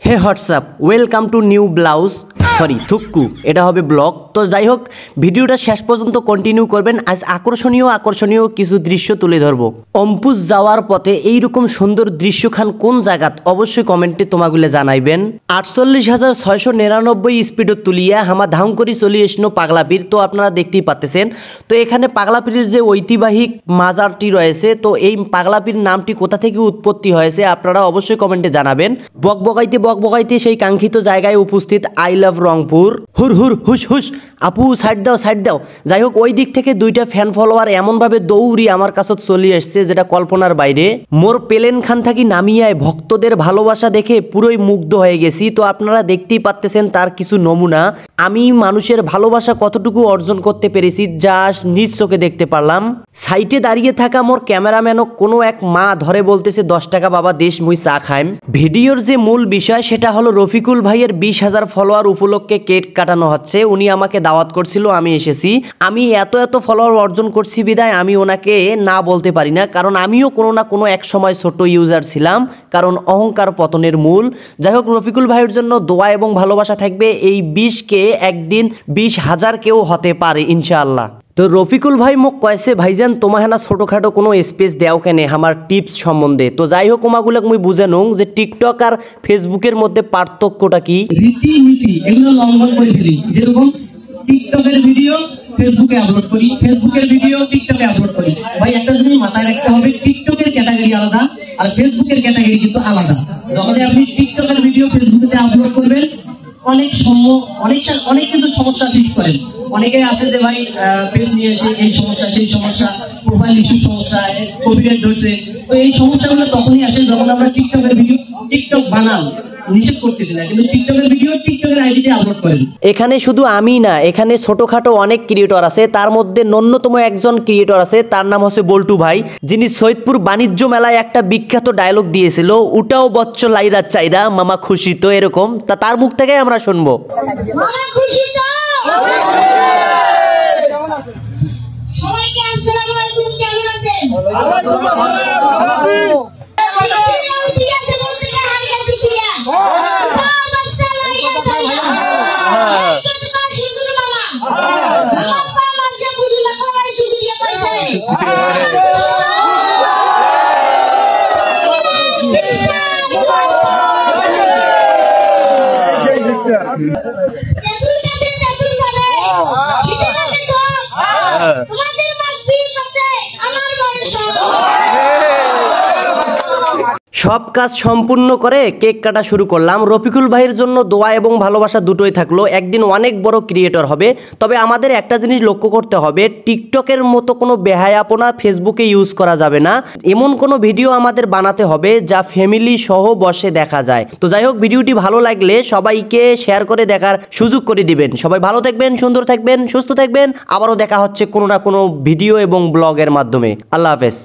Hey WhatsApp, welcome to new blouse, sorry থুক্কু, এটা হবে ব্লগ। তো যাই হোক, ভিডিওটা শেষ পর্যন্ত কন্টিনিউ করবেন। আজ আকর্ষণীয় কিছু দৃশ্য তুলে ধরবো। অম্পুজ যাওয়ার পথে এইরকম সুন্দর দৃশ্যখান কোন জায়গাত অবশ্যই কমেন্টে তোমাগুলো জানাইবেন। 48,699 স্পিডত তুলিয়া হামা ধাউন করে চলে এসনো পাগলাপীর। তো আপনারা দেখতেই পাচ্ছেন। তো এখানে পাগলাপীরের যে ঐতিহাসিক মাজারটি রয়েছে, তো এই পাগলাপীর নামটি কোথা থেকে উৎপত্তি হয়েছে আপনারা অবশ্যই কমেন্টে জানাবেন। বকবকাইতে সেই কাঙ্ক্ষিত জায়গায় উপস্থিত আই লাভ রংপুর। হুর হুর হুস হুস, আপু সাইড দাও। যাই হোক, ওই দিক থেকে দুইটা ফ্যান ফলোয়ার এমনভাবে দৌড়ি আমার কাছে চলে এসছে যেটা কল্পনার বাইরে। মোর প্লেন খান থাকি নামিয়ায় ভক্তদের ভালোবাসা দেখে পুরোই মুগ্ধ হয়ে গেছি। তো আপনারা দেখতেই পাচ্ছেন তার কিছু নমুনা। আমি মানুষের ভালোবাসা কতটুকু অর্জন করতে পেরেছি যা নিজ চোখে দেখতে পারলাম। সাইটে দাঁড়িয়ে থাকা মোর ক্যামেরাম্যানও কোনো এক মা ধরে বলতেছে 10 টাকা বাবা দেশ মুই চা খাইম। ভিডিওর যে মূল বিষয় সেটা হলো রফিকুল ভাইয়ের 20,000 ফলোয়ার উপলক্ষে কেক কাটানো হচ্ছে। উনি আমাকে দাওয়াত করছিল, আমি এসেছি। আমি এত ফলোয়ার অর্জন করছি বিদায় আমি ওনাকে না বলতে পারি না, কারণ আমিও কোনো না কোনো এক সময় ছোট ইউজার ছিলাম, কারণ অহংকার পতনের মূল। যাই হোক, রফিকুল ভাইয়ের জন্য দোয়া এবং ভালোবাসা থাকবে। এই 20কে একদিন 20,000 কেউ হতে পারে ইনশাআল্লাহ। তো রফিকুল ভাই মোক কয়েছে ভাইজান তোমার হেনা ছোটোখাটো কোনো স্পেস দেও কেনে আমার টিপস সম্বন্ধে। তো যাই হোক, ওমাগুলোকে মুই বুঝে নং যে টিকটক আর ফেসবুকের মধ্যে পার্থক্যটা কি। রীতিনীতি এগুলো লঙ্ঘন করে ফেলি। যেরকম টিকটকের ভিডিও ফেসবুকে আপলোড করি, ফেসবুকের ভিডিও টিকটকে আপলোড করি। ভাই একটা জিনিস মাথায় রাখতে হবে, টিকটকের ক্যাটাগরি আলাদা আর ফেসবুকের ক্যাটাগরি কিন্তু আলাদা। যখন আপনি টিকটকের ভিডিও ফেসবুকে আপলোড করবেন অনেক কিন্তু সমস্যা ফিক্স করেন। অনেকে আছে যে ভাই পেজ নিয়ে এসে এই সমস্যা সেই সমস্যা, প্রোফাইল ইস্যু সমস্যা, কপিরাইট ধরছে। তো এই সমস্যাগুলো তখনই আসে যখন আমরা টিকটকের ভিডিও টিকটক বানান নিষেধ করতেছি না, কিন্তু টিকটকের ভিডিও টিকটকের আইডিতে আপলোড করেন। এখানে শুধু আমি না, এখানে ছোটখাটো অনেক ক্রিয়েটর আছে। তার মধ্যে ন্যূনতম একজন ক্রিয়েটর আছে, তার নাম হচ্ছে বল্টু ভাই, যিনি সৈয়দপুর বাণিজ্য মেলায় একটা বিখ্যাত ডায়লগ দিয়েছিল, উটাও বচ্চ লাইরা চাইরা মামা খুশি তো, এরকম। তার মুখ থেকে আমরা শুনবো। সবাইকে আসসালামু আলাইকুম, কেমন আছেন? সব কাজ সম্পূর্ণ করে কেক কাটা শুরু করলাম। রফিকুল ভাইয়ের জন্য দোয়া এবং ভালোবাসা দুটোই থাকলো। একদিন অনেক বড় ক্রিয়েটর হবে। তবে আমাদের একটা জিনিস লক্ষ্য করতে হবে, টিকটকের মতো কোনো বেহায়াপনা ফেসবুকে ইউজ করা যাবে না। এমন কোনো ভিডিও আমাদের বানাতে হবে যা ফ্যামিলি সহ বসে দেখা যায়। তো যাই হোক, ভিডিওটি ভালো লাগলে সবাইকে শেয়ার করে দেখার সুযোগ করে দিবেন। সবাই ভালো থাকবেন, সুন্দর থাকবেন, সুস্থ থাকবেন। আবারও দেখা হচ্ছে কোনো না কোনো ভিডিও এবং ব্লগের মাধ্যমে। আল্লাহ হাফেজ।